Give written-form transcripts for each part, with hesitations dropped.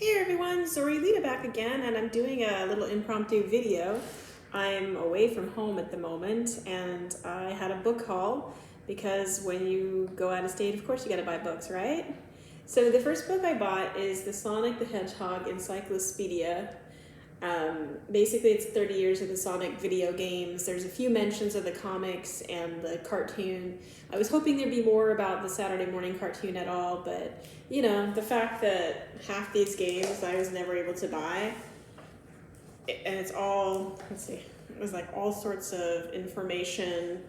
Hey everyone, Zorilita back again, and I'm doing a little impromptu video. I'm away from home at the moment, and I had a book haul because when you go out of state, of course you gotta buy books, right? So the first book I bought is the Sonic the Hedgehog Encyclopedia. Basically, it's 30 years of the Sonic video games. There's a few mentions of the comics and the cartoon. I was hoping there'd be more about the Saturday morning cartoon at all, but you know, the fact that half these games I was never able to buy, and it's all, let's see, it was like all sorts of information,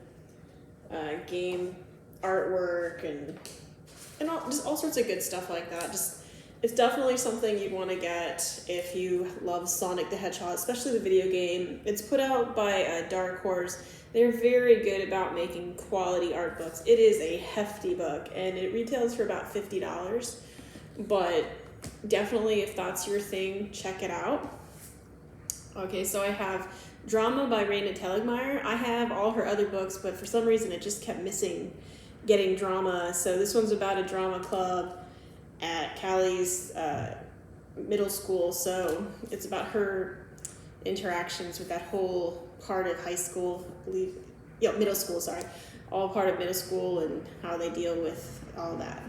game artwork, and just all sorts of good stuff like that. It's definitely something you'd want to get if you love Sonic the Hedgehog, especially the video game. It's put out by Dark Horse. They're very good about making quality art books. It is a hefty book, and it retails for about $50. But definitely, if that's your thing, check it out. Okay, so I have Drama by Raina Telgemeier. I have all her other books, but for some reason it just kept missing getting drama. So this one's about a drama club at Callie's middle school, so it's about her interactions with that whole part of high school, middle school, sorry, all part of middle school and how they deal with all that.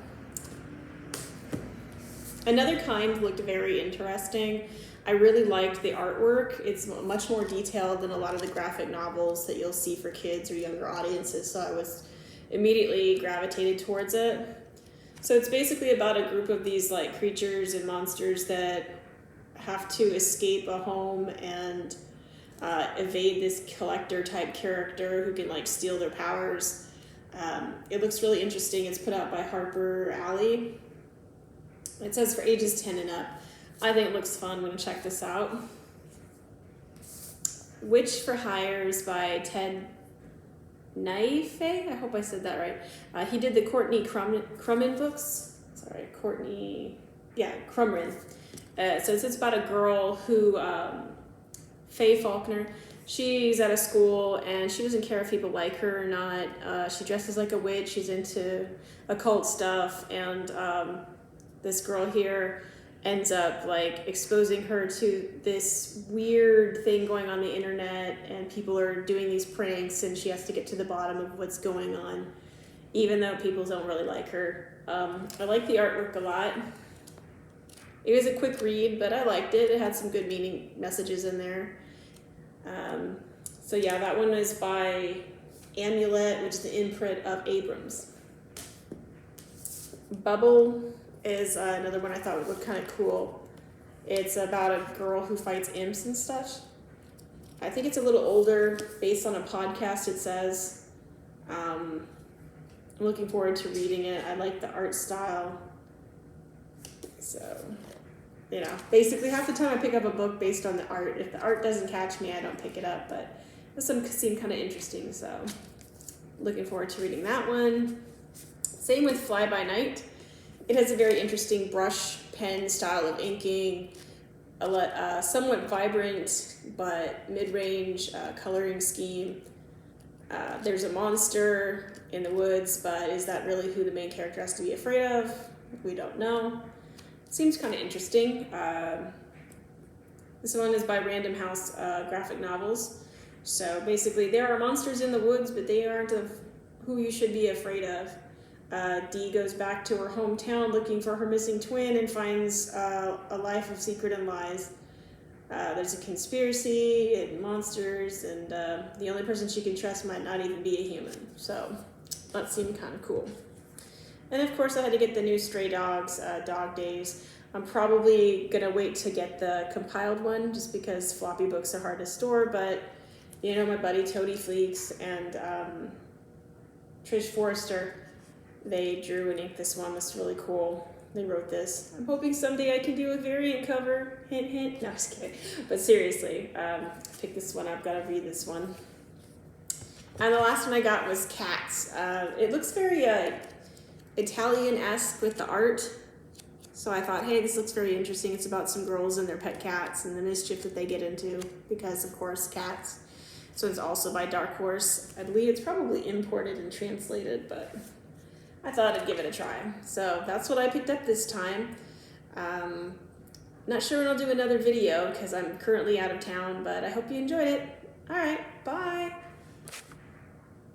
Another Kind looked very interesting. I really liked the artwork. It's much more detailed than a lot of the graphic novels that you'll see for kids or younger audiences, so I was immediately gravitated towards it. So it's basically about a group of these like creatures and monsters that have to escape a home and evade this collector type character who can like steal their powers. It looks really interesting. It's put out by Harper Alley. It says for ages 10 and up. I think it looks fun. I'm gonna check this out. Witch for Hires by Ted Naife, I hope I said that right. He did the Courtney Crumrin books. Sorry, Crumrin. So it's about a girl who, Faye Faulkner, she's at a school and she doesn't care if people like her or not. She dresses like a witch, she's into occult stuff, and this girl here ends up like exposing her to this weird thing going on the internet, and people are doing these pranks and she has to get to the bottom of what's going on, even though people don't really like her. I like the artwork a lot. It was a quick read, but I liked it. It had some good meaning messages in there. So yeah, that one is by Amulet, which is the imprint of Abrams. Bubble is another one I thought would look kind of cool. It's about a girl who fights imps and stuff. I think it's a little older, based on a podcast, it says. I'm looking forward to reading it. I like the art style. So, you know, basically half the time I pick up a book based on the art. If the art doesn't catch me, I don't pick it up, but this one seemed kind of interesting, so looking forward to reading that one. Same with Fly By Night. It has a very interesting brush pen style of inking, somewhat vibrant but mid-range coloring scheme. There's a monster in the woods, but is that really who the main character has to be afraid of? We don't know. Seems kind of interesting. This one is by Random House Graphic Novels. So basically there are monsters in the woods, but they aren't of who you should be afraid of. Dee goes back to her hometown looking for her missing twin and finds a life of secret and lies. There's a conspiracy and monsters, and the only person she can trust might not even be a human. So that seemed kind of cool. And of course I had to get the new Stray Dogs, Dog Days. I'm probably gonna wait to get the compiled one just because floppy books are hard to store, but you know, my buddy Toady Fleeks and Trish Forrester, they drew and inked this one. That's really cool. They wrote this. I'm hoping someday I can do a variant cover. Hint, hint. No, just kidding. But seriously, pick this one up. Gotta read this one. And the last one I got was Cats. It looks very Italian-esque with the art. So I thought, hey, this looks very interesting. It's about some girls and their pet cats and the mischief that they get into because, of course, cats. So it's also by Dark Horse. I believe it's probably imported and translated, but I thought I'd give it a try. So that's what I picked up this time. Not sure when I'll do another video because I'm currently out of town, but I hope you enjoyed it. All right.